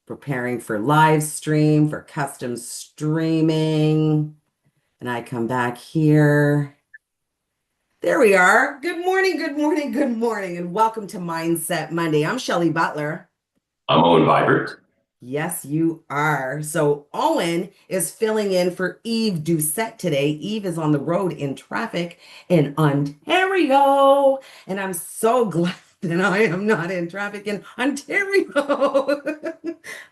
preparing for live stream, for custom streaming. And I come back here. There we are. Good morning, good morning, good morning, and welcome to Mindset Monday. I'm Shelley Butler. I'm Owen Vibert. Yes, you are. So Owen is filling in for Yves Doucet today. Yves is on the road in traffic in Ontario, and I'm so glad that I am not in traffic in Ontario.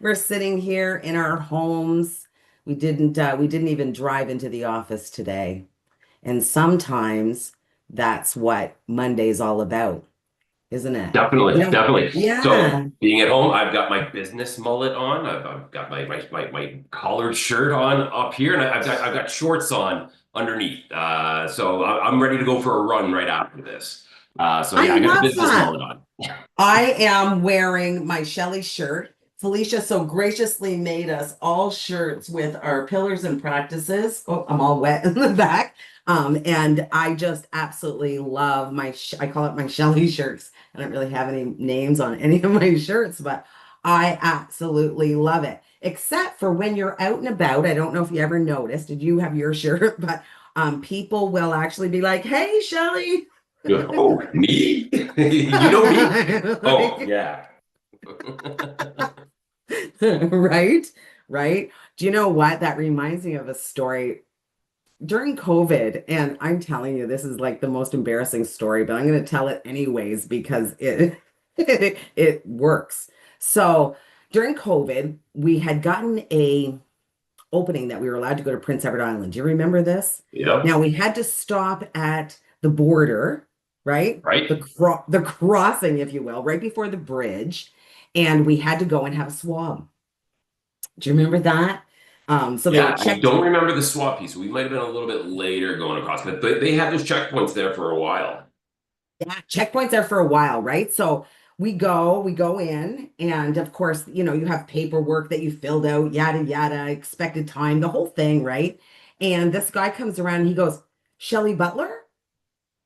We're sitting here in our homes. We didn't even drive into the office today. And sometimes that's what Monday's all about, isn't it? Definitely, definitely. So Yeah. being at home, I've got my business mullet on. I've got my collared shirt on up here, and I've got shorts on underneath. So I'm ready to go for a run right after this. So I yeah, I got the love business that. mullet on. I am wearing my Shelley shirt. Felicia so graciously made us all shirts with our pillars and practices. Oh, I'm all wet in the back. And I just absolutely love I call it my Shelley shirts. I don't really have any names on any of my shirts, but I absolutely love it. Except for when you're out and about. I don't know if you ever noticed, did you have your shirt? But people will actually be like, "Hey, Shelley." Oh, me? You know me? Oh, Like, yeah. right? Right? Do you know what? That reminds me of a story during COVID. And I'm telling you, this is like the most embarrassing story, but I'm going to tell it anyways because it works. So during COVID, we had gotten a opening that we were allowed to go to Prince Edward Island. Do you remember this? Yep. Now we had to stop at the border, right? The Right. the crossing, if you will, right before the bridge, and we had to go and have a swab. Do you remember that? So they Yeah, I checked, don't remember the swap piece. We might have been a little bit later going across, but they had those checkpoints there for a while. yeah, checkpoints there for a while, right? So we go in, and of course, you have paperwork that you filled out, yada yada, expected time, the whole thing, right? And this guy comes around and he goes, "Shelley Butler?"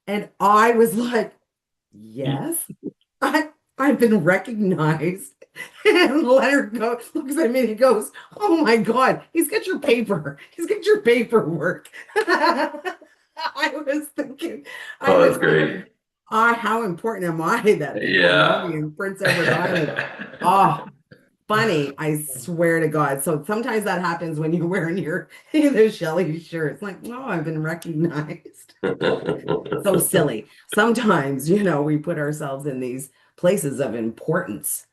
And I was like, yes, I've been recognized. And Leonard looks at me and he goes, "Oh my God, he's got your paper. He's got your paperwork." I was thinking, I Oh, was that's great. thinking, how important am I that people know me Yeah. in Prince Edward Island? Oh, funny, I swear to God. So sometimes that happens when you're wearing your the Shelley shirt. It's like, oh, I've been recognized. So silly. Sometimes, we put ourselves in these places of importance,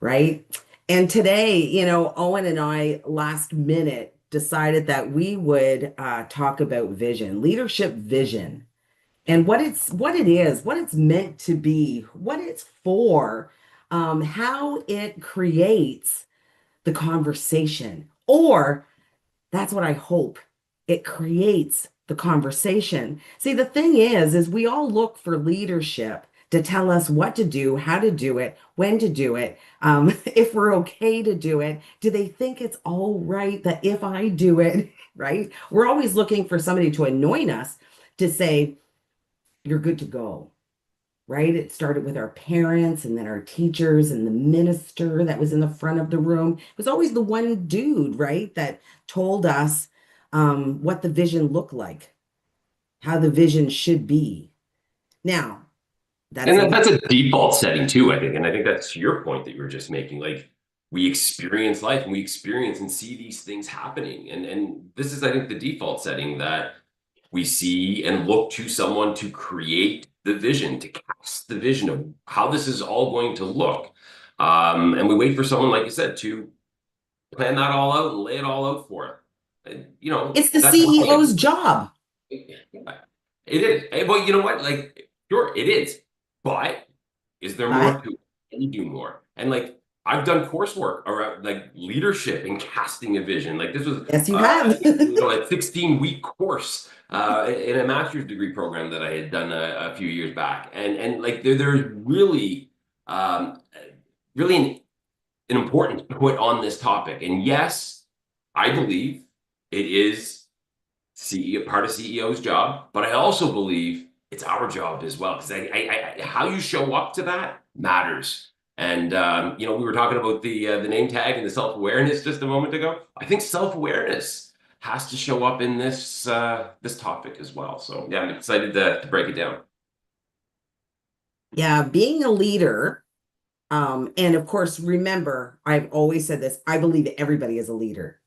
right? And today, Owen and I last minute decided that we would talk about vision, leadership vision, and what it is, what it's meant to be, what it's for, how it creates the conversation, or that's what I hope. It creates the conversation. See, the thing is we all look for leadership to tell us what to do, how to do it, when to do it, if we're okay to do it. Do they think it's all right that if I do it, right? We're always looking for somebody to anoint us to say, you're good to go, right? It started with our parents and then our teachers and the minister that was in the front of the room. It was always the one dude, right, that told us what the vision looked like, how the vision should be. Now, that's And a that's a default setting too, I think. And I think that's your point that you were just making. Like we experience life and we experience and see these things happening. And this is, I think, the default setting that we see and look to someone to create the vision, to cast the vision of how this is all going to look. And we wait for someone, like you said, to plan that all out and lay it all out for it. And, it's the that's CEO's fine. job. Yeah, it is. Well, you know what? Like, sure, it is. But is there more But to it? Can you do more? And like, I've done coursework around like leadership and casting a vision. Like this was, yes, you have. a 16-week course in a master's degree program that I had done a few years back. And like there's really, really an importance put on this topic. And yes, I believe it is CEO, part of CEO's job, but I also believe it's our job as well because how you show up to that matters. And we were talking about the name tag and the self-awareness just a moment ago. I think self-awareness has to show up in this topic as well. So yeah, I'm excited to break it down. Yeah, being a leader, and of course, remember, I've always said this, I believe that everybody is a leader.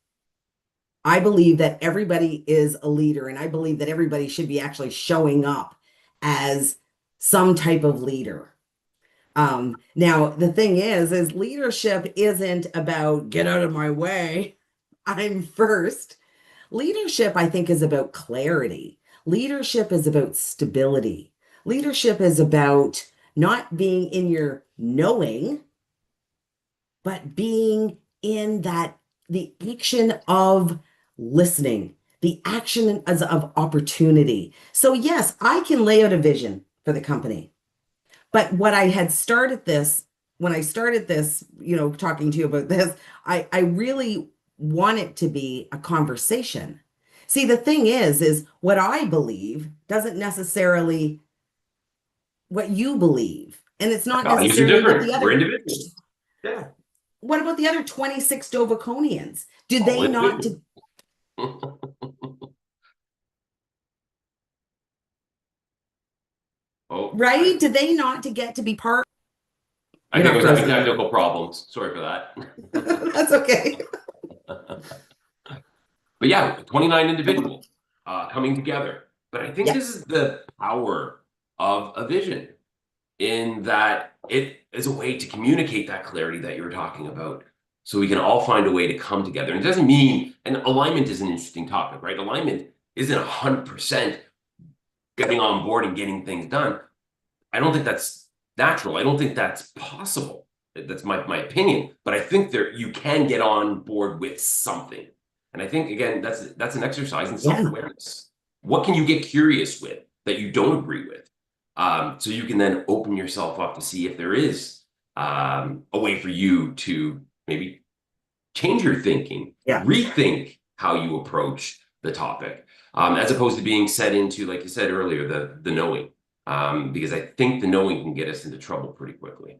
I believe that everybody is a leader, and I believe that everybody should be actually showing up as some type of leader. Now the thing is leadership isn't about get out of my way. I'm first. Leadership, I think, is about clarity. Leadership is about stability. Leadership is about not being in your knowing, but being in that the action of listening, the action as of opportunity. So, yes, I can lay out a vision for the company. But what I had started this, when I started this, talking to you about this, I really want it to be a conversation. See, the thing is what I believe doesn't necessarily what you believe. And it's not Values are necessarily what the different. We're other, individuals. Yeah, what about the other 26 Dovaconians? Do all they not, individuals. Oh, right? Do they not to get to be part? I You're think I not was having frozen yet. technical problems. Sorry for that. That's okay. But yeah, 29 individuals coming together. But I think this Yes. is the power of a vision in that it is a way to communicate that clarity that you were talking about. So we can all find a way to come together. And it doesn't mean, and alignment is an interesting topic, right? Alignment isn't 100% getting on board and getting things done. I don't think that's natural. I don't think that's possible. That's my opinion. But I think there you can get on board with something. And I think again, that's an exercise in Yeah. self-awareness. What can you get curious with that you don't agree with? So you can then open yourself up to see if there is a way for you to maybe change your thinking, Yeah. rethink how you approach the topic, as opposed to being set into, like you said earlier, the knowing. Because I think the knowing can get us into trouble pretty quickly.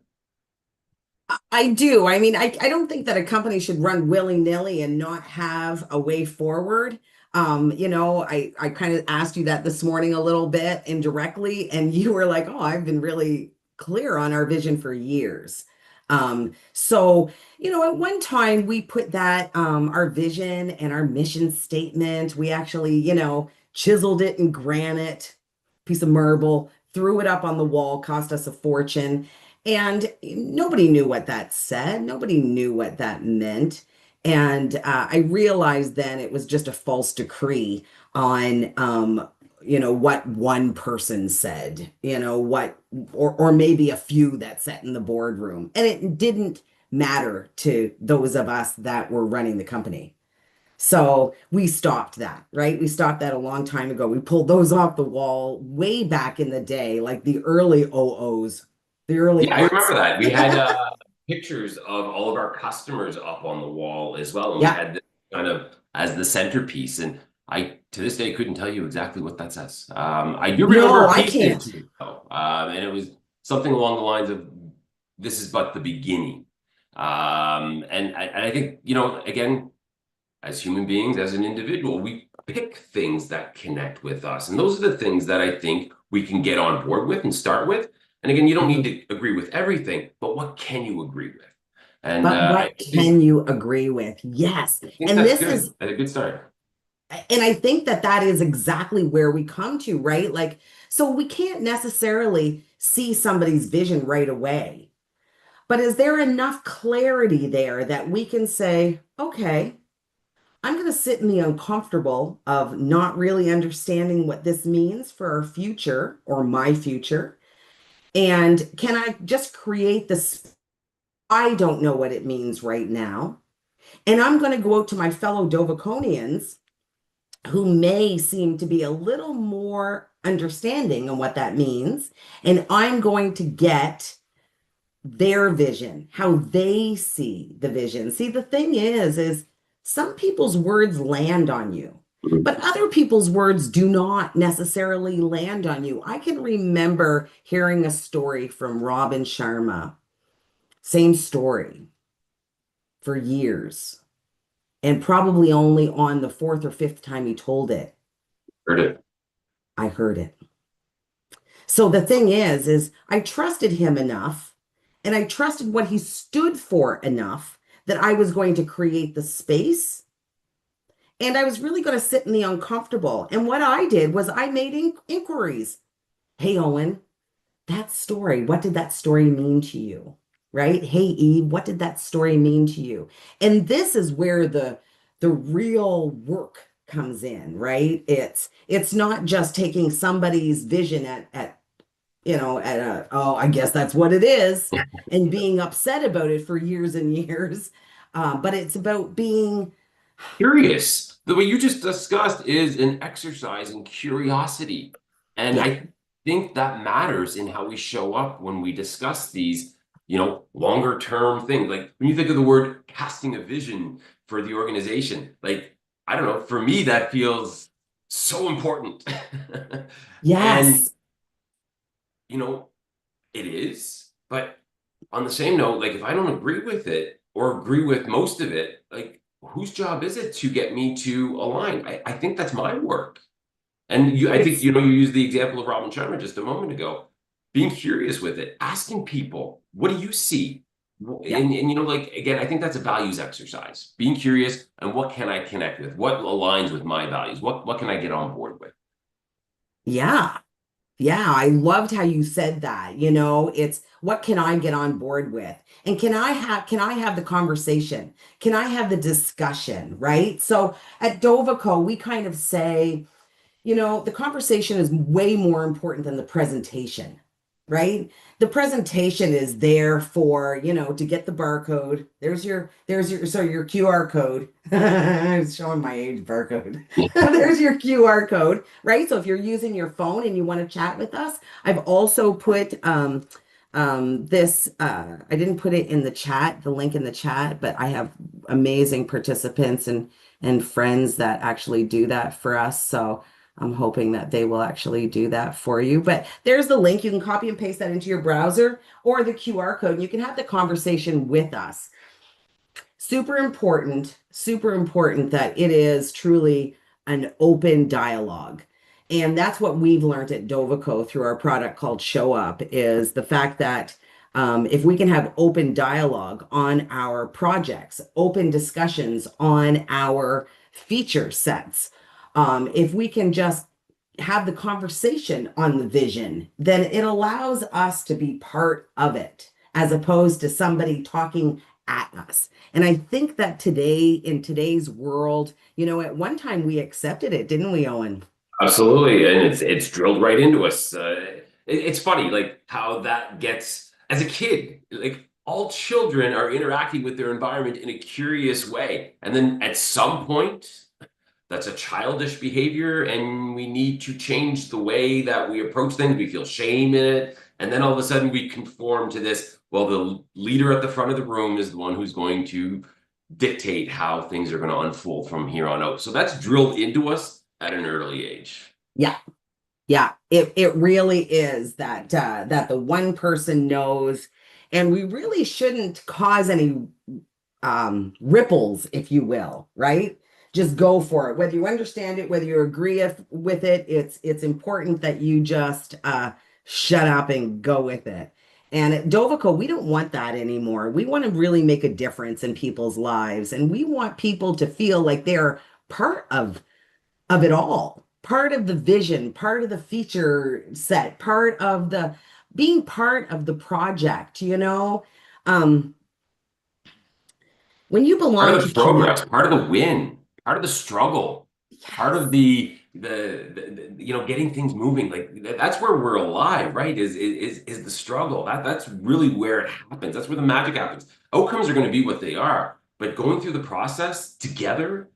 I do. I mean, I don't think that a company should run willy-nilly and not have a way forward. I kind of asked you that this morning a little bit indirectly, and you were like, oh, I've been really clear on our vision for years. At one time we put that our vision and our mission statement, we actually, chiseled it in granite, piece of marble, threw it up on the wall, cost us a fortune. And nobody knew what that said. Nobody knew what that meant. And I realized then it was just a false decree on, what one person said, or maybe a few that sat in the boardroom. And it didn't matter to those of us that were running the company. So we stopped that, right? We stopped that a long time ago. We pulled those off the wall way back in the day, like the early OOs, the early Yeah, I aughts. remember that. We had pictures of all of our customers up on the wall as well, and we Yeah. had this kind of as the centerpiece. And I, to this day, couldn't tell you exactly what that says. I do remember No, a I piece can't. into it, though, and it was something along the lines of, "This is but the beginning." And I think again, as human beings, as an individual, we pick things that connect with us. And those are the things that I think we can get on board with and start with. And again, you don't need Mhm. to agree with everything, but what can you agree with? And But I what think can you agree with? Yes. I think And that's this good. is, That's a good start. and I think that that is exactly where we come to, right? Like, so we can't necessarily see somebody's vision right away. But is there enough clarity there that we can say, okay, I'm going to sit in the uncomfortable of not really understanding what this means for our future or my future? And can I just create this? I don't know what it means right now. And I'm going to go out to my fellow Dovaconians who may seem to be a little more understanding on what that means. And I'm going to get their vision, how they see the vision. See, the thing is some people's words land on you, but other people's words do not necessarily land on you. I can remember hearing a story from Robin Sharma, Same story for years. And probably only on the fourth or fifth time he told it, Heard it. I heard it. So the thing is I trusted him enough and I trusted what he stood for enough that I was going to create the space and I was really going to sit in the uncomfortable. And what I did was I made inquiries. Hey, Owen, that story, what did that story mean to you? Right? Hey, Eve, what did that story mean to you? And this is where the real work comes in, right? It's not just taking somebody's vision at at a, oh, I guess that's what it is, and being upset about it for years and years. But it's about being, Curious. The way you just discussed is an exercise in curiosity. And yeah, I think that matters in how we show up when we discuss these, longer term things. Like when you think of the word casting a vision for the organization, like, I don't know, for me, that feels so important. And, yes, you know, it is, but on the same note, like if I don't agree with it or agree with most of it, like whose job is it to get me to align? I think that's my work. And I think, it's, you used the example of Robin Sharma just a moment ago, being curious with it, asking people, what do you see? yeah, And like again, I think that's a values exercise. Being curious and what can I connect with? What aligns with my values? What can I get on board with? yeah. Yeah, I loved how you said that. It's what can I get on board with? And can I have the conversation? Can I have the discussion, right? So at Dovico, we kind of say, the conversation is way more important than the presentation, right? The presentation is there for, to get the barcode. So your QR code. I'm showing my age barcode. There's your QR code, right? So if you're using your phone and you want to chat with us, I've also put this I didn't put it in the chat, the link in the chat, but I have amazing participants and friends that actually do that for us. So I'm hoping that they will actually do that for you. But there's the link. You can copy and paste that into your browser or the QR code, and you can have the conversation with us. Super important that it is truly an open dialogue. And that's what we've learned at Dovico through our product called ShowUp is the fact that if we can have open dialogue on our projects, open discussions on our feature sets, if we can just have the conversation on the vision, then it allows us to be part of it as opposed to somebody talking at us. And I think that today, in today's world, at one time we accepted it, didn't we, Owen? Absolutely, and it's drilled right into us. It's funny, like how that gets as a kid. Like all children are interacting with their environment in a curious way, and then at some point, that's a childish behavior, and we need to change the way that we approach things. We feel shame in it, and then all of a sudden we conform to this. Well, the leader at the front of the room is the one who's going to dictate how things are going to unfold from here on out. So that's drilled into us at an early age. Yeah. Yeah, it really is that the one person knows, and we really shouldn't cause any ripples, if you will, right? Just go for it. Whether you understand it, whether you agree with it, it's important that you just shut up and go with it. And at Dovico, we don't want that anymore. We want to really make a difference in people's lives, and we want people to feel like they're part of it all, part of the vision, part of the feature set, part of the being part of the project. Um, when you Part belong of to the progress, community, part of the win, part of the struggle, part of yes, the getting things moving. Like that's where we're alive, right? Is the struggle. That's really where it happens. That's where the magic happens. Outcomes are going to be what they are, but going through the process together,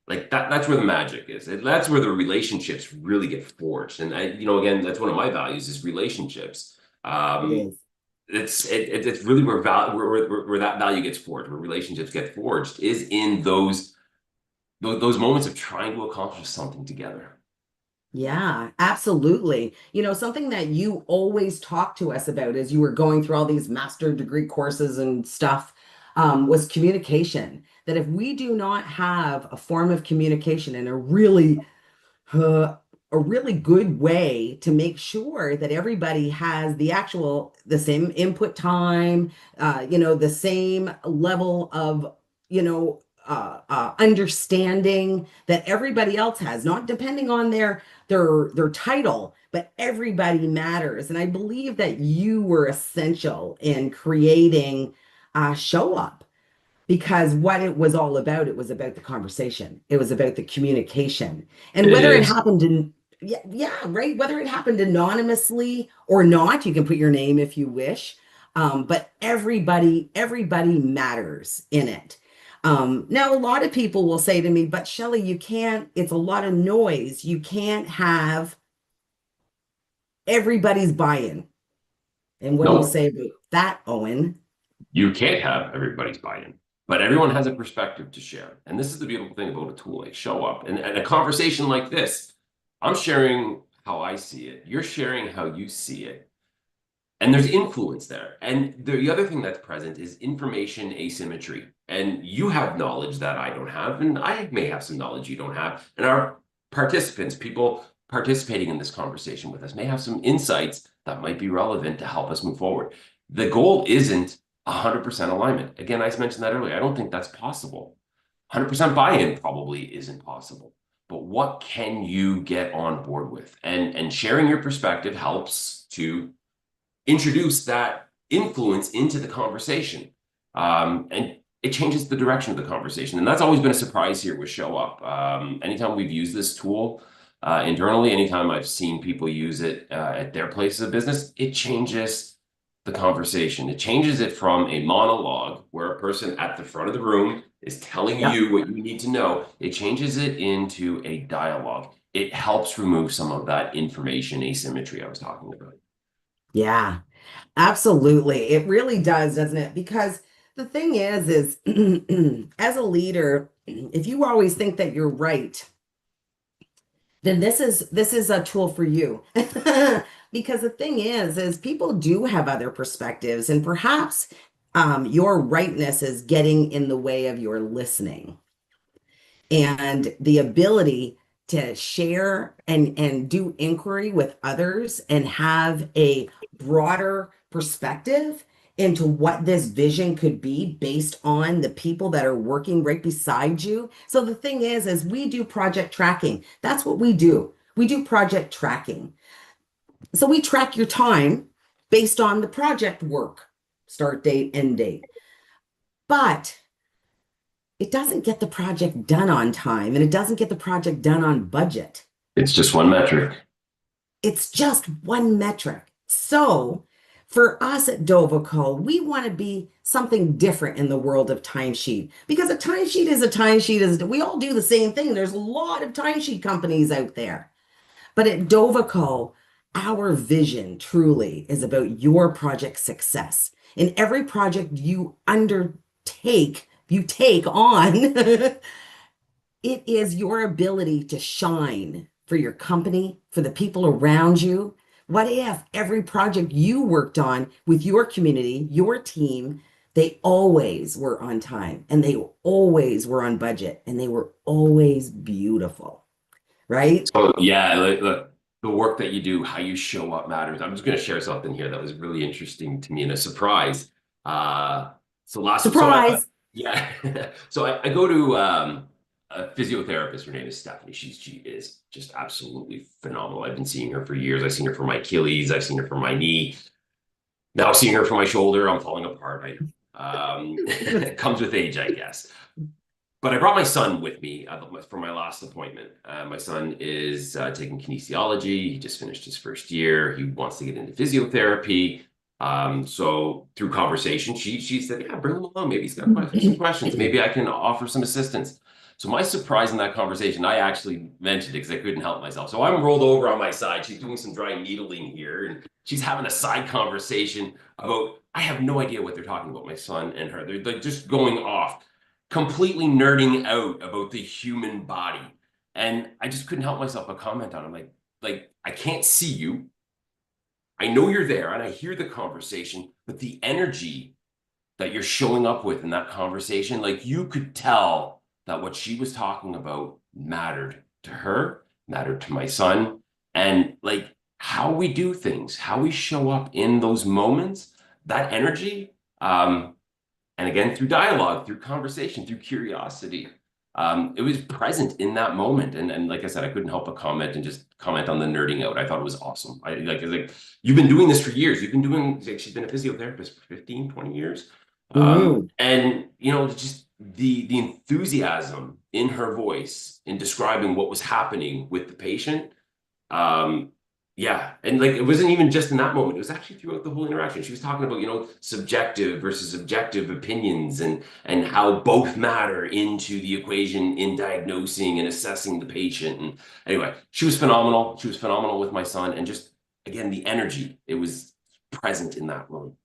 like that's where the magic is. That's where the relationships really get forged. And again, that's one of my values is relationships. it Um, is. it's really where that value gets forged, where relationships get forged, is in those moments of trying to accomplish something together. Yeah, absolutely. Something that you always talk to us about as you were going through all these master degree courses and stuff, was communication. That if we do not have a form of communication and uh, a really good way to make sure that everybody has the same input time, the same level of, understanding that everybody else has, not depending on their title, but everybody matters. And I believe that you were essential in creating Show Up, because what it was about the conversation. It was about the communication. And It whether it is. happened in, yeah, yeah, right. Whether it happened anonymously or not, you can put your name if you wish. But everybody matters in it. Now, a lot of people will say to me, but Shelley, it's a lot of noise. You can't have everybody's buy-in. And what do you No, say about that, Owen? you can't have everybody's buy-in, but everyone has a perspective to share. And this is the beautiful thing about a tool like Show Up. And a conversation like this, I'm sharing how I see it. You're sharing how you see it. And there's influence there. And the other thing that's present is information asymmetry. And you have knowledge that I don't have, and I may have some knowledge you don't have. And our participants, people participating in this conversation with us, may have some insights that might be relevant to help us move forward. The goal isn't 100% alignment. Again, I mentioned that earlier. I don't think that's possible. 100% buy-in probably isn't possible. But what can you get on board with? And sharing your perspective helps to introduce that influence into the conversation. And it changes the direction of the conversation. And that's always been a surprise here with ShowUp. Anytime we've used this tool internally, anytime I've seen people use it at their places of business, it changes the conversation. It changes it from a monologue where a person at the front of the room is telling Yep. you what you need to know. It changes it into a dialogue. It helps remove some of that information asymmetry I was talking about. Yeah. Absolutely. It really does, doesn't it? Because the thing is as a leader, if you always think that you're right, then this is a tool for you. Because the thing is people do have other perspectives, and perhaps your rightness is getting in the way of your listening, and the ability to share and do inquiry with others and have a broader perspective into what this vision could be based on the people that are working right beside you. So the thing is we do project tracking. That's what we do. We do project tracking. So we track your time based on the project work, start date, end date. But it doesn't get the project done on time, and it doesn't get the project done on budget. It's just one metric. It's just one metric. So for us at Dovico, we want to be something different in the world of timesheet, because a timesheet is a timesheet. We all do the same thing. There's a lot of timesheet companies out there. But at Dovico, our vision truly is about your project success. In every project you take on, it is your ability to shine for your company, for the people around you. What if every project you worked on with your community, your team, they always were on time, and they always were on budget, and they were always beautiful, right? So yeah, like, look, the work that you do, how you show up matters. I'm just going to share something here that was really interesting to me and a surprise. Uh, Surprise. yeah, so I go to a physiotherapist. Her name is Stephanie. She is just absolutely phenomenal. I've been seeing her for years. I've seen her for my Achilles. I've seen her for my knee. Now seeing her for my shoulder. I'm falling apart. It comes with age, I guess. But I brought my son with me for my last appointment. My son is taking kinesiology. He just finished his first year. He wants to get into physiotherapy. So through conversation, she said, "Yeah, bring him along. Maybe he's got some questions. Maybe I can offer some assistance." So my surprise in that conversation, I actually mentioned it because I couldn't help myself. So I'm rolled over on my side. She's doing some dry needling here, and she's having a side conversation about, I have no idea what they're talking about, my son and her. They're just going off, completely nerding out about the human body. And I just couldn't help myself but comment on it. I'm like, like I can't see you. I know you're there and I hear the conversation, but the energy that you're showing up with in that conversation, like you could tell that what she was talking about mattered to her, mattered to my son, and like how we do things, how we show up in those moments, that energy. And again, through dialogue, through conversation, through curiosity. It was present in that moment. And like I said, I couldn't help but comment and just comment on the nerding out. I thought it was awesome. Like you've been doing this for years. You've been doing, like, she's been a physiotherapist for 15, 20 years. Mm-hmm. And you know, just the enthusiasm in her voice in describing what was happening with the patient. Um, yeah, and like it wasn't even just in that moment. It was actually throughout the whole interaction. She was talking about, you know, subjective versus objective opinions and how both matter into the equation in diagnosing and assessing the patient. And anyway, she was phenomenal. She was phenomenal with my son, and just again the energy. It was present in that room.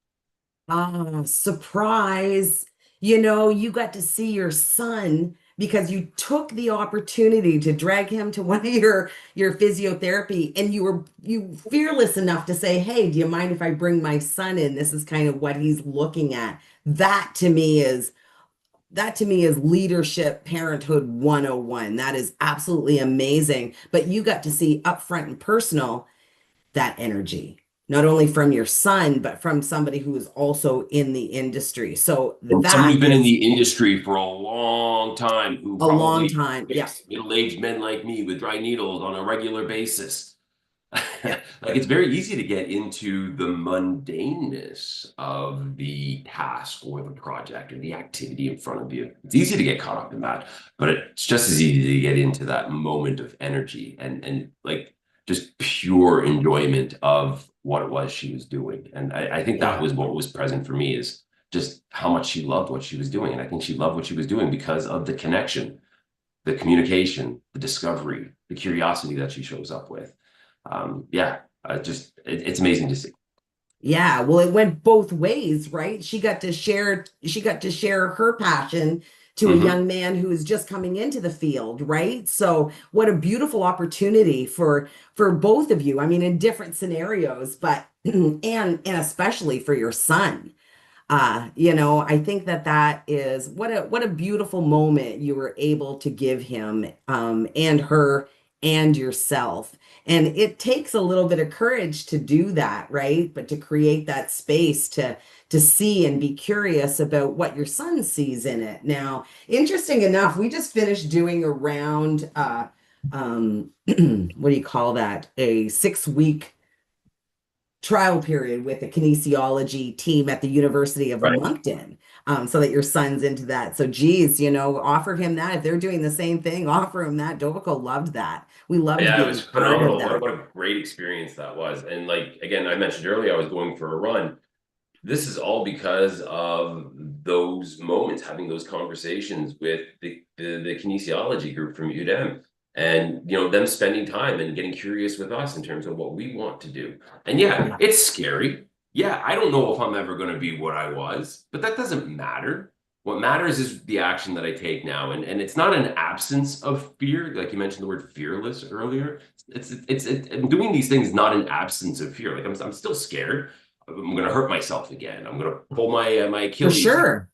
Ah, surprise. You got to see your son because you took the opportunity to drag him to one of your physiotherapy and you fearless enough to say, "Hey, do you mind if I bring my son in? This is kind of what he's looking at." That to me is that to me is leadership parenthood 101. That is absolutely amazing. But you got to see upfront and personal that energy, not only from your son, but from somebody who is also in the industry. So And someone that who's been in is the industry for a long time, who a long probably time. Yeah. fixed middle-aged men like me with dry needles on a regular basis. Yeah. Like it's very easy to get into the mundaneness of the task or the project or the activity in front of you. It's easy to get caught up in that, but it's just as easy to get into that moment of energy and like just pure enjoyment of what it was she was doing. And I think that Yeah. was what was present for me, is just how much she loved what she was doing. And I think she loved what she was doing because of the connection, the communication, the discovery, the curiosity that she shows up with. Yeah, it's amazing to see. Yeah, well, it went both ways, right? She got to share her passion to a Hmm. young man who is just coming into the field, right? So what a beautiful opportunity for both of you. I mean, in different scenarios, but and especially for your son. I think that that is what a beautiful moment you were able to give him, and her and yourself. And it takes a little bit of courage to do that, right? But to create that space to see and be curious about what your son sees in it. Now, interesting enough, we just finished doing a round, what do you call that? A 6 week trial period with a kinesiology team at the University of Right. Moncton, so that your son's into that. So, geez, offer him that. If they're doing the same thing, offer him that. Dovico loved that. We loved Yeah, it being was part of phenomenal. that. What a great experience that was. And like again, I mentioned earlier, I was going for a run. This is all because of those moments, having those conversations with the kinesiology group from UDEM, and you know them spending time and getting curious with us in terms of what we want to do. And yeah, Yeah. it's scary. Yeah, I don't know if I'm ever going to be what I was, but that doesn't matter. What matters is the action that I take now, and it's not an absence of fear, like you mentioned the word fearless earlier. I'm doing these things not an absence of fear. Like I'm still scared. I'm going to hurt myself again. I'm going to pull my For Achilles. sure.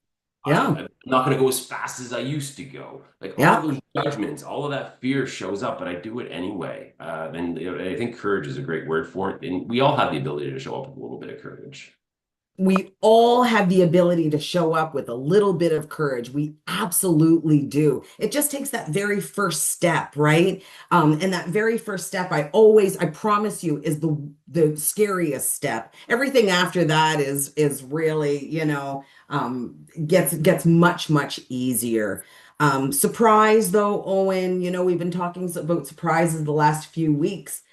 Yeah. I'm not going to go as fast as I used to go. Like all of Yeah. those judgments, all of that fear shows up, but I do it anyway. And you know, I think courage is a great word for it. And we all have the ability to show up with a little bit of courage. We all have the ability to show up with a little bit of courage. We absolutely do. It just takes that very first step, right? And that very first step, I promise you, is the scariest step. Everything after that is really, gets much easier. Surprise though, Owen, we've been talking about surprises the last few weeks.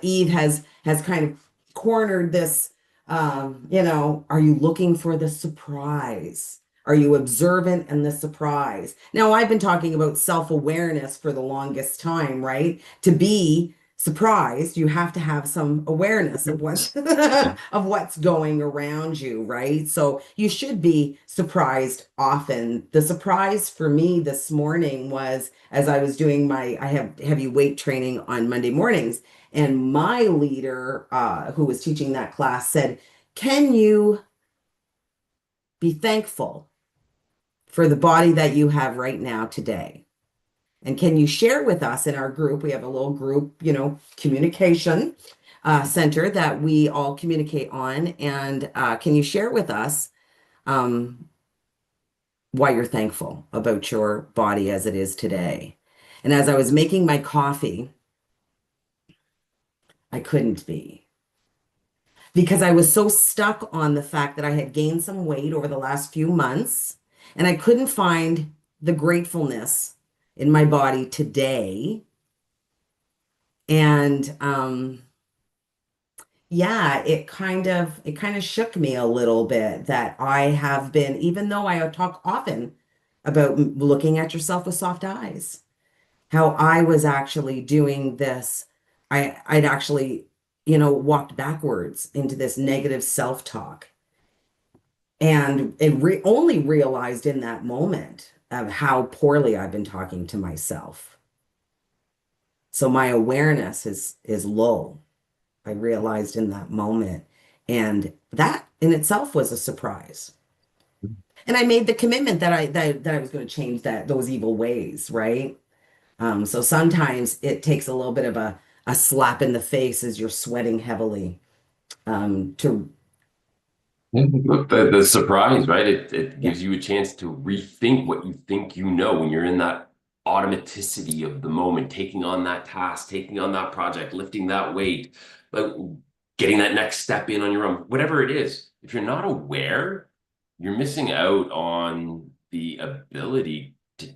Eve has kind of cornered this, are you looking for the surprise? Are you observant in the surprise? Now, I've been talking about self-awareness for the longest time, right? To be surprised, you have to have some awareness of what's of what's going around you, right? So you should be surprised often. The surprise for me this morning was as I was doing I have heavy weight training on Monday mornings, and my leader, who was teaching that class, said, "Can you be thankful for the body that you have right now today? And can you share with us in our group? We have a little group, communication center that we all communicate on. And can you share with us um, why you're thankful about your body as it is today?" And as I was making my coffee, I couldn't be because I was so stuck on the fact that I had gained some weight over the last few months and I couldn't find the gratefulness in my body today. And yeah, it kind of shook me a little bit that I have been, even though I talk often about looking at yourself with soft eyes, how I was actually doing this. I'd actually, walked backwards into this negative self-talk. And only realized in that moment of how poorly I've been talking to myself. So my awareness is low. I realized in that moment. And that in itself was a surprise. And I made the commitment that I was going to change those evil ways, right? So sometimes it takes a little bit of a slap in the face as you're sweating heavily to The surprise, right? It yeah, gives you a chance to rethink what you think you know when you're in that automaticity of the moment, taking on that task, taking on that project, lifting that weight, like getting that next step in on your own, whatever it is. If you're not aware, you're missing out on the ability to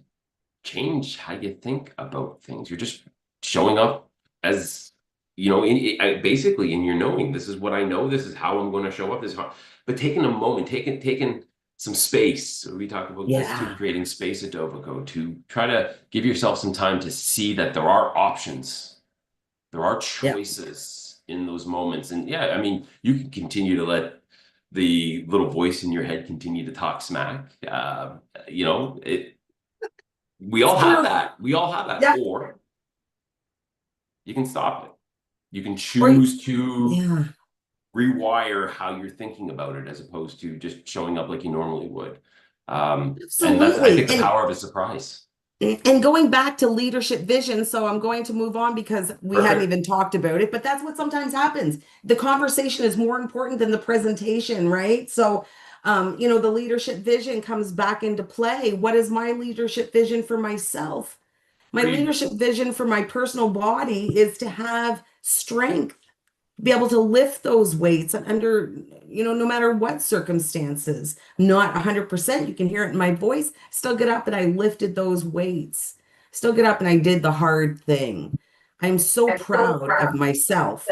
change how you think about things. You're just showing up as, basically in your knowing, this is what I know, this is how I'm going to show up, this is how, but taking a moment, taking some space. We talk about this too, yeah, creating space at Dovico to try to give yourself some time to see that there are options, there are yeah. choices in those moments. And yeah, I mean, you can continue to let the little voice in your head continue to talk smack. It we It's all have true. that. We all have that. Yeah. Or you can stop it. You can Or choose to yeah, rewire how you're thinking about it as opposed to just showing up like you normally would. And that's, I absolutely. think, the power of a surprise. And going back to leadership vision, so I'm going to move on because we hadn't Perfect. even talked about it, but that's what sometimes happens. The conversation is more important than the presentation, right? So, the leadership vision comes back into play. What is my leadership vision for myself? My Agreed. leadership vision for my personal body is to have strength, be able to lift those weights under, no matter what circumstances. Not 100%. You can hear it in my voice. Still get up and I lifted those weights. Still get up and I did the hard thing. I'm so proud of myself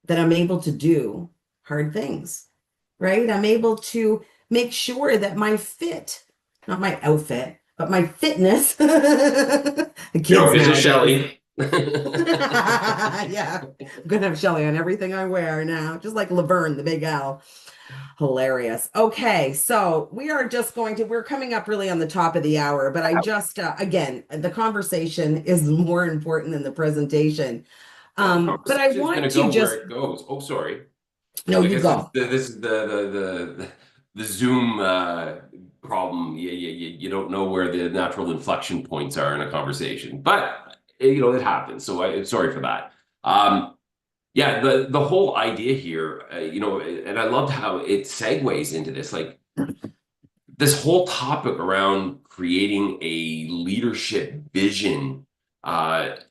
that I'm able to do hard things, right? I'm able to make sure that my fit, not my outfit, but my fitness, the kids This is nowadays. Shelley. Yeah, I'm gonna have Shelley on everything I wear now, just like Laverne, the big L. Hilarious. Okay, so we're coming up really on the top of the hour, but I just, again, the conversation is more important than the presentation. Well, the But I conversation's going want to to go where just, it goes. Oh, sorry. no, I you guess go. this is the Zoom problem. You don't know where the natural inflection points are in a conversation, but it happens. So sorry for that. Yeah, the whole idea here, and I loved how it segues into this, like this whole topic around creating a leadership vision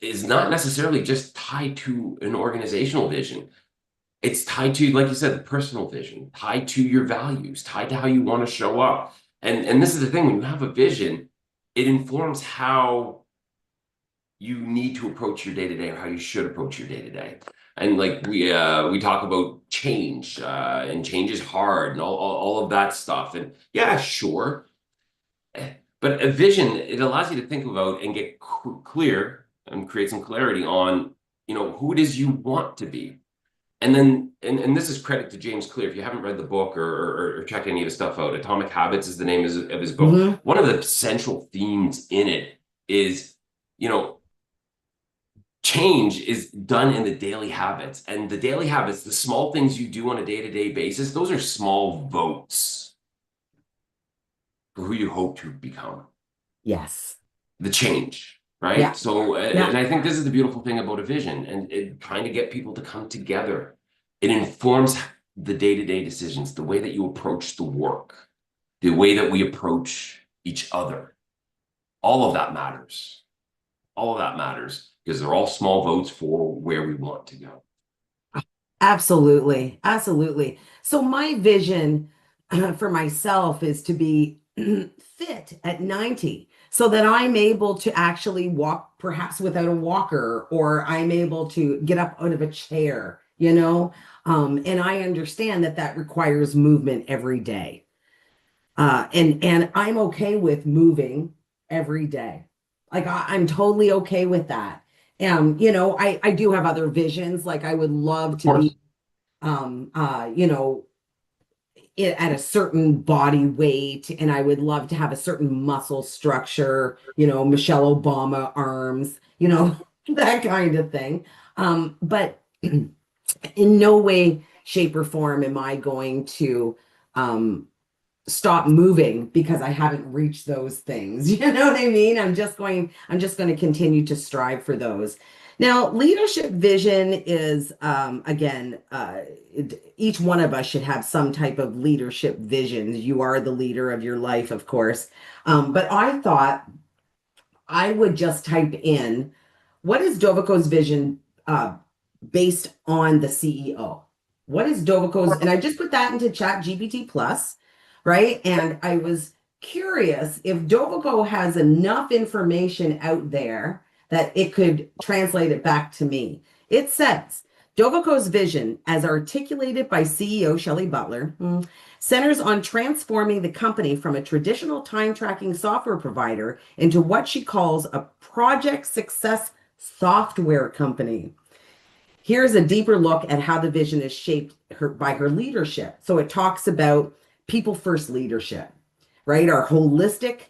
is not necessarily just tied to an organizational vision. It's tied to, like you said, the personal vision, tied to your values, tied to how you want to show up. And this is the thing, when you have a vision, it informs how you need to approach your day to day or how you should approach your day to day. And like we talk about change, and change is hard and all of that stuff. And yeah, sure. But a vision, it allows you to think about and get clear and create some clarity on, who it is you want to be. And then, and this is credit to James Clear. If you haven't read the book or checked any of his stuff out, Atomic Habits is the name of his book. Hmm. One of the central themes in it is, you know, change is done in the daily habits. And the daily habits, the small things you do on a day-to-day basis, those are small votes for who you hope to become. Yes. The change, right? Yeah. So, Yeah. and I think this is the beautiful thing about a vision and trying to get people to come together. It informs the day-to-day decisions, the way that you approach the work, the way that we approach each other. All of that matters. All of that matters because they're all small votes for where we want to go. Absolutely. Absolutely. So my vision for myself is to be fit at 90 so that I'm able to actually walk perhaps without a walker, or I'm able to get up out of a chair, and I understand that that requires movement every day. And I'm okay with moving every day. Like I'm totally okay with that. I do have other visions. Like I would love Of to be course. um uh you know at a certain body weight, and I would love to have a certain muscle structure, Michelle Obama arms, that kind of thing. But in no way, shape, or form am I going to um stop moving because I haven't reached those things. You know what I mean? I'm just going to continue to strive for those. Now, leadership vision is, again, each one of us should have some type of leadership vision. You are the leader of your life, of course. But I thought I would just type in, what is Dovico's vision based on the CEO? What is Dovico's? And I just put that into Chat GPT Plus, right? And I was curious if Dovico has enough information out there that it could translate it back to me. It says Dovico's vision, as articulated by CEO Shelley Butler, centers on transforming the company from a traditional time tracking software provider into what she calls a project success software company. Here's a deeper look at how the vision is shaped by her leadership. So it talks about people first leadership, right? Our holistic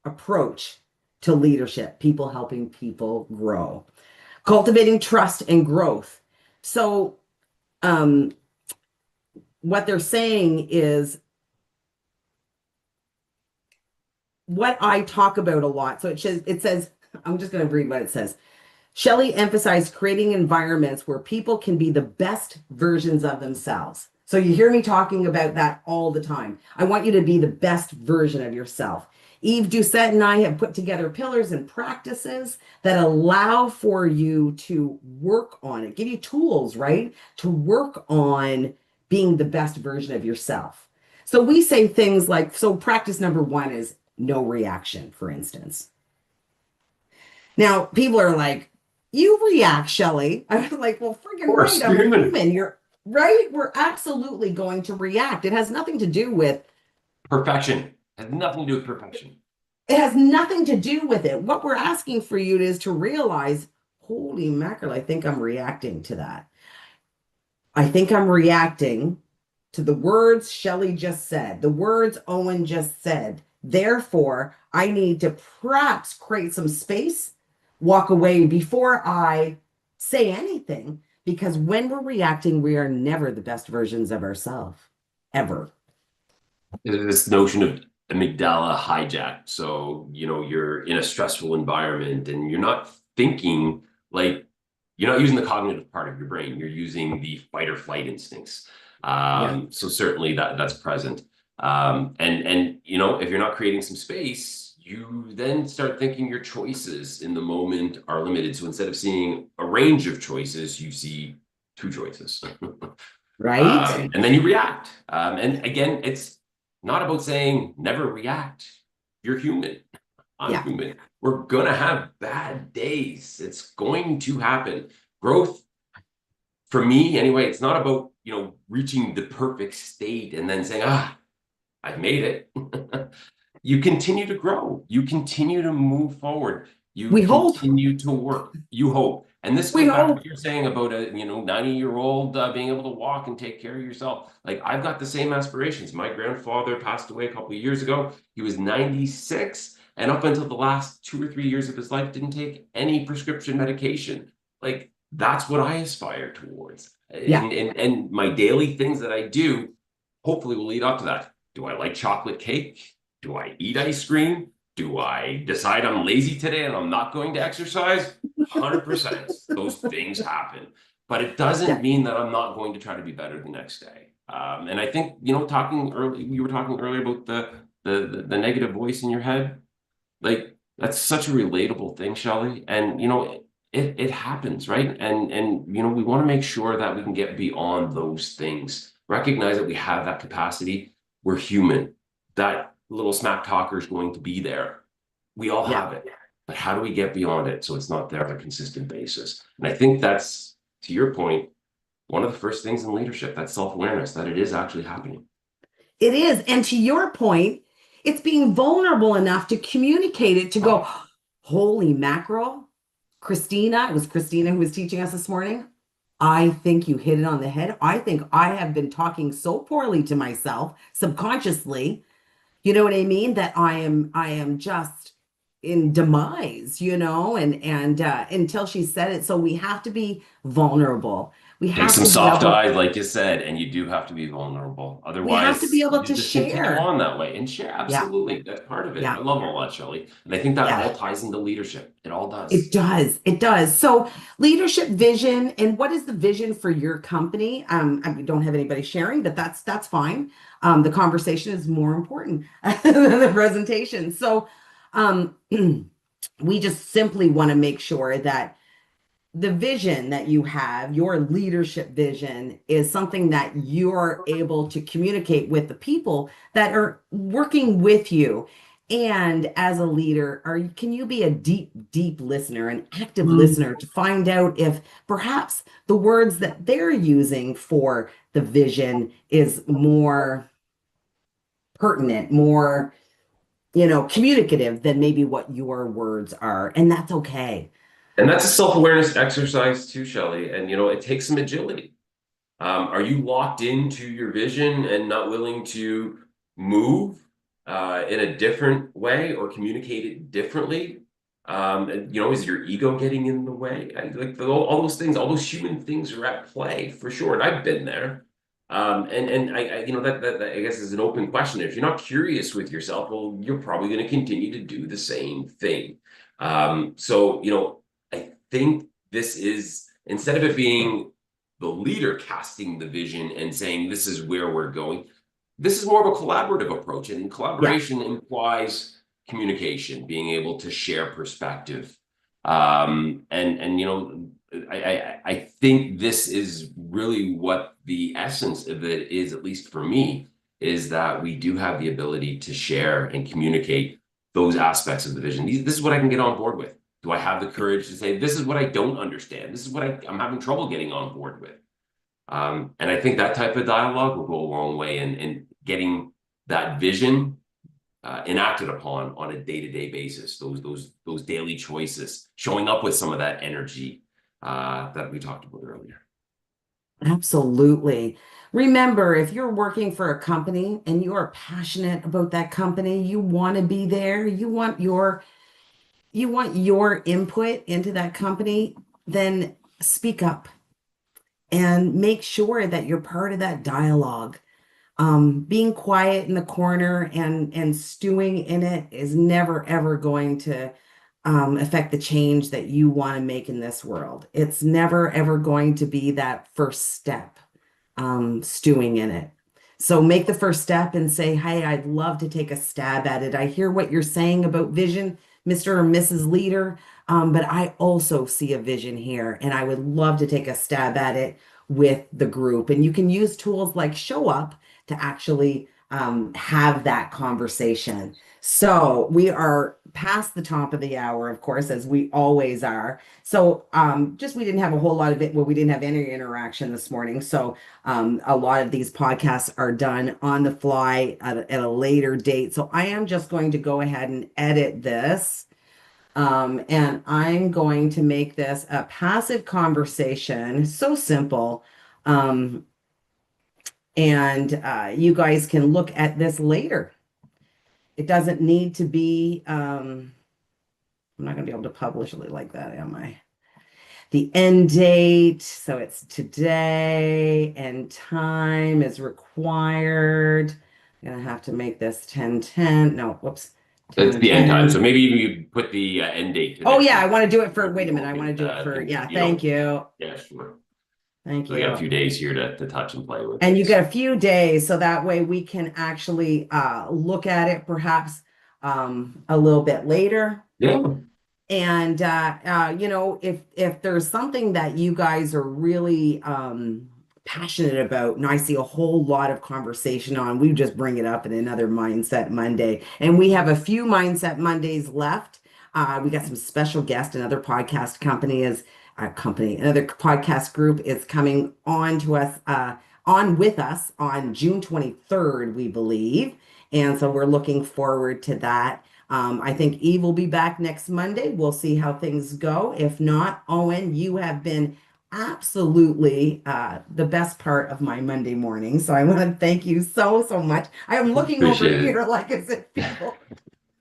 approach to leadership, people helping people grow, cultivating trust and growth. So, um, what they're saying is what I talk about a lot. So it says, I'm just going to read what it says. Shelley emphasized creating environments where people can be the best versions of themselves. So you hear me talking about that all the time. I want you to be the best version of yourself. Yves Doucet and I have put together pillars and practices that allow for you to work on it, give you tools, right? To work on being the best version of yourself. So we say things like, so practice number one is no reaction, for instance. Now, people are like, you react, Shelley. I was like, well, Of friggin' right. course, I'm you're a human. human. You're right. We're absolutely going to react. Perfection has nothing to do with perfection. It has nothing to do with it. What we're asking for you is to realize, holy mackerel, I think I'm reacting to that. I think I'm reacting to the words Shelley just said, the words Owen just said. Therefore, I need to perhaps create some space, walk away before I say anything, because when we're reacting, we are never the best versions of ourselves, ever. This notion of amygdala hijack. So, you're in a stressful environment and you're not thinking like you're not using the cognitive part of your brain. You're using the fight or flight instincts. Yeah. So certainly that's present. And if you're not creating some space, you then start thinking your choices in the moment are limited. So instead of seeing a range of choices, you see two choices. Right? And then you react. And again, it's not about saying never react. You're human. I'm Yeah. human. We're going to have bad days. It's going to happen. Growth, for me anyway, it's not about, reaching the perfect state and then saying, I've made it. You continue to grow. You continue to move forward. You We hope. continue to work. You hope. And this We goes back to hope. what you're saying about a 90-year-old being able to walk and take care of yourself. Like I've got the same aspirations. My grandfather passed away a couple of years ago. He was 96, and up until the last 2 or 3 years of his life, didn't take any prescription medication. Like that's what I aspire towards. Yeah. And my daily things that I do hopefully will lead up to that. Do I like chocolate cake? Do I eat ice cream? Do I decide I'm lazy today and I'm not going to exercise? 100%. Those things happen. But it doesn't Yeah. mean that I'm not going to try to be better the next day. And I think, talking early, you were talking earlier about the negative voice in your head. Like that's such a relatable thing, Shelley. And it happens, right? And we want to make sure that we can get beyond those things. Recognize that we have that capacity. We're human. That little smack talker is going to be there. We all Yeah. have it. But how do we get beyond it so it's not there on a consistent basis? And I think that's, to your point, one of the first things in leadership, that self-awareness, that it is actually happening. It is. And to your point, it's being vulnerable enough to communicate it, to go, Oh, holy mackerel. Christina, it was Christina who was teaching us this morning. I think you hit it on the head. I think I have been talking so poorly to myself subconsciously. You know what I mean? That I am just in demise, and until she said it. So we have to be vulnerable. We take have some to be soft able eyes, like you said, and you do have to be vulnerable. we have to be Otherwise, able you to just continue share. on that way and share. Yeah, Absolutely. That's part of it. I yeah, love all that, Shelley. And I think that yeah. all ties into leadership. It all It does. does. It does. So leadership vision, and what is the vision for your company? We don't have anybody sharing, but that's fine. The conversation is more important than the presentation. So um, we just simply want to make sure that the vision that you have, your leadership vision, is something that you're able to communicate with the people that are working with you. And as a leader, can you be a deep, deep listener, an active listener to find out if perhaps the words that they're using for the vision is more pertinent, more, communicative than maybe what your words are. And that's okay. And that's a self-awareness exercise too, Shelley. And it takes some agility. Are you locked into your vision and not willing to move in a different way or communicate it differently? Is your ego getting in the way? All those things, all those human things are at play for sure. And I've been there. And that I guess is an open question. If you're not curious with yourself, well, you're probably going to continue to do the same thing. So I think this is, instead of it being the leader casting the vision and saying this is where we're going, this is more of a collaborative approach, and Yeah. collaboration implies communication, being able to share perspective. I think this is really what the essence of it is, at least for me, is that we do have the ability to share and communicate those aspects of the vision. This is what I can get on board with. Do I have the courage to say, this is what I don't understand? This is what I'm having trouble getting on board with. And I think that type of dialogue will go a long way in getting that vision enacted upon on a day-to-day basis. Those daily choices, showing up with some of that energy that we talked about earlier. Absolutely. Remember, if you're working for a company and you are passionate about that company, you want to be there, you want your input into that company, then speak up and make sure that you're part of that dialogue. Being quiet in the corner and stewing in it is never ever going to affect the change that you want to make in this world. It's never ever going to be that first step, stewing in it. So make the first step and say, hey, I'd love to take a stab at it. I hear what you're saying about vision, Mr. or Mrs. Leader, but I also see a vision here, and I would love to take a stab at it with the group. And you can use tools like ShowUp to actually have that conversation. So we are past the top of the hour, of course, as we always are. So just we didn't have a whole lot of it. Well, we didn't have any interaction this morning. So a lot of these podcasts are done on the fly at a later date. So I am just going to go ahead and edit this And I'm going to make this a passive conversation, so simple. Um, and you guys can look at this later. It doesn't need to be, I'm not going to be able to publish it like that, am I? The end date, so it's today, and time is required. I'm gonna have to make this 10:10. No, whoops, It's the end time. So 10:10. maybe you put the end date to Oh next yeah, I week. want to do it for, If wait a people minute, I want to can, do it for, yeah, you know, thank you. yeah, sure. Thank So we got a you. few days here to touch and play with And you this. get a few days, so that way we can actually look at it perhaps a little bit later. Yeah. And if there's something that you guys are really passionate about, and I see a whole lot of conversation on, we just bring it up in another Mindset Monday. And we have a few Mindset Mondays left. We got some special guest, another podcast another podcast group is coming on to us, on with us on June 23rd, we believe. And so we're looking forward to that. I think Eve will be back next Monday. We'll see how things go. If not, Owen, you have been absolutely the best part of my Monday morning. So I want to thank you so, so much. I am looking over Appreciate here like as if people,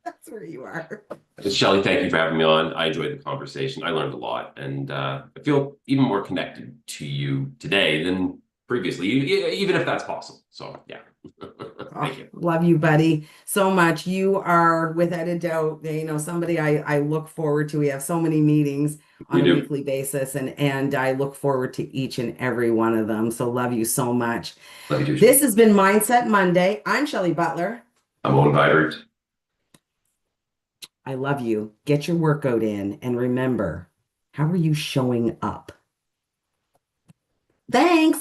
that's where you are. it. Shelley, thank you for having me on. I enjoyed the conversation. I learned a lot, and I feel even more connected to you today than previously, even if that's possible. So, yeah. Oh, Thank you. love you, buddy, so much. You are, without a doubt, somebody I look forward to. We have so many meetings We on a do. weekly basis, and I look forward to each and every one of them. So love you so much. Love you too, This Shelley. has been Mindset Monday. I'm Shelley Butler. I'm Owen Vibert. I love you. Get your workout in, and remember, how are you showing up? Thanks.